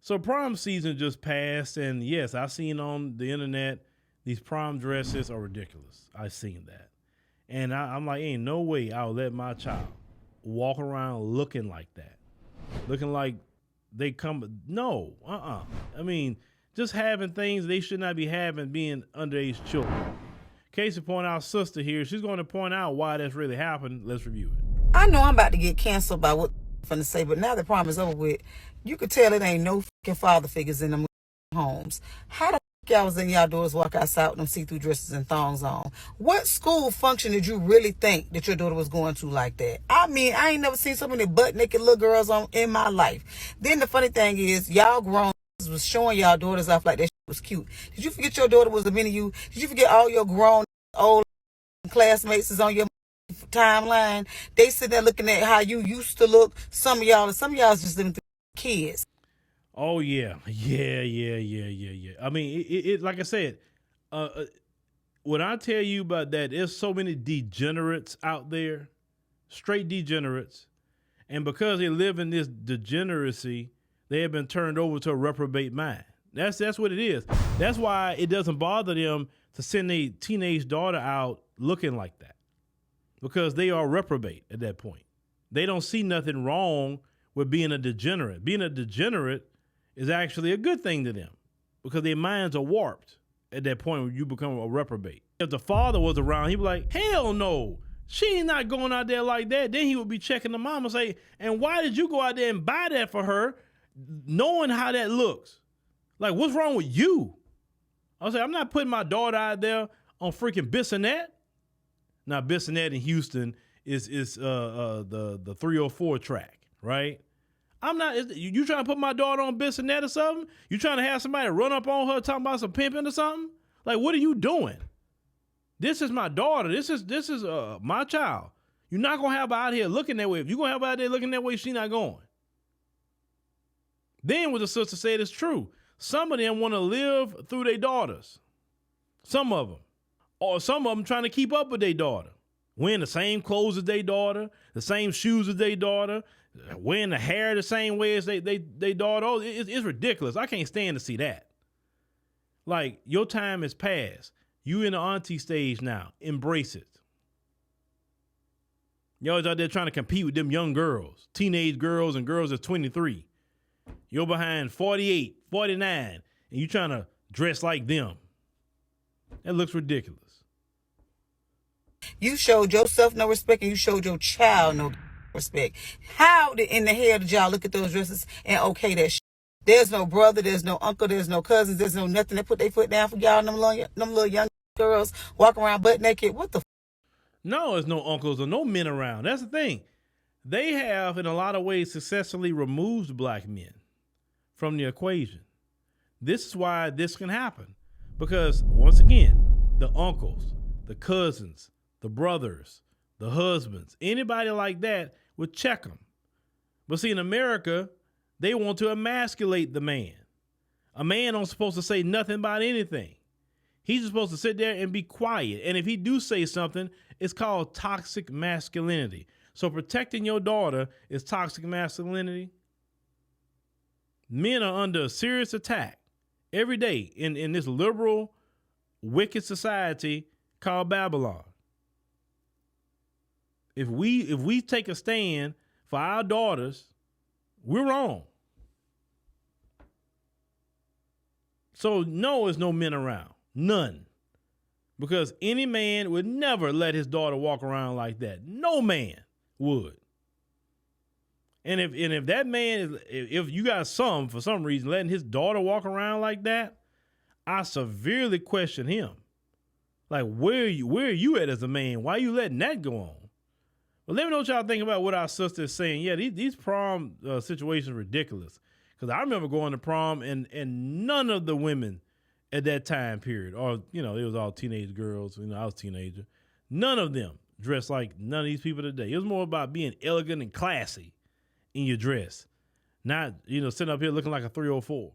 So prom season just passed, and yes, I seen on the internet these prom dresses are ridiculous. I seen that, and I'm like, ain't no way I'll let my child walk around looking like that, looking like they come. No, I mean, just having things they should not be having, being underage children. Case in point, our sister here, she's going to point out why that's really happened. Let's review it. I know I'm about to get canceled by what I'm finna say, but now the prom is over with, you could tell it ain't no fucking father figures in them homes. How the fuck y'all was in y'all doors walk outside with them see-through dresses and thongs on? What school function did you really think that your daughter was going to like that? I mean, I ain't never seen so many butt-naked little girls on in my life. Then the funny thing is, y'all grown was showing y'all daughters off like that shit was cute. Did you forget your daughter was a mini you? Did you forget all your grown old classmates is on your timeline? They sit there looking at how you used to look. Some of y'all is just living through kids. Oh yeah. I mean, it like I said, when I tell you about that, there's so many degenerates out there, straight degenerates, and because they live in this degeneracy, they have been turned over to a reprobate mind. That's what it is. That's why it doesn't bother them to send a teenage daughter out looking like that, because they are reprobate at that point. They don't see nothing wrong with being a degenerate. Being a degenerate is actually a good thing to them because their minds are warped at that point when you become a reprobate. If the father was around, he'd be like, hell no, she ain't not going out there like that. Then he would be checking the mom and say, and why did you go out there and buy that for her knowing how that looks? Like, what's wrong with you? I was like, I'm not putting my daughter out there on freaking Bissonnette. Now, Bissonnette in Houston is the 304 track, right? I'm not. You trying to put my daughter on Bissonnette or something? You trying to have somebody run up on her talking about some pimping or something? Like, what are you doing? This is my daughter. This is my child. You're not gonna have her out here looking that way. If you're gonna have her out there looking that way, she not going. Then what the sister said is true. Some of them want to live through their daughters. Some of them. Or some of them trying to keep up with their daughter. Wearing the same clothes as their daughter, the same shoes as their daughter, wearing the hair the same way as they daughter. Oh, it's ridiculous. I can't stand to see that. Like, your time has passed. You in the auntie stage now. Embrace it. Y'all out there trying to compete with them young girls, teenage girls and girls that's 23. You're behind 48, 49, and you trying to dress like them. That looks ridiculous. You showed yourself no respect and you showed your child no respect. How in the hell did y'all look at those dresses and okay that shit? There's no brother, there's no uncle, there's no cousins, there's no nothing. They put their foot down for y'all, them little young girls walking around butt naked. What the No, there's no uncles or no men around. That's the thing. They have, in a lot of ways, successfully removed black men from the equation. This is why this can happen. Because, once again, the uncles, the cousins, the brothers, the husbands, anybody like that would check them. But see, in America, they want to emasculate the man. A man don't supposed to say nothing about anything. He's just supposed to sit there and be quiet. And if he do say something, it's called toxic masculinity. So protecting your daughter is toxic masculinity. Men are under a serious attack every day in this liberal, wicked society called Babylon. If we take a stand for our daughters, we're wrong. So no, there's no men around. None. Because any man would never let his daughter walk around like that. No man would. And if that man if you got for some reason letting his daughter walk around like that, I severely question him. Like, where are you at as a man? Why are you letting that go on? Well, let me know what y'all think about what our sister is saying. Yeah, these prom situations are ridiculous. Because I remember going to prom and none of the women at that time period, or, it was all teenage girls. I was a teenager. None of them dressed like none of these people today. It was more about being elegant and classy in your dress. Not, sitting up here looking like a 304.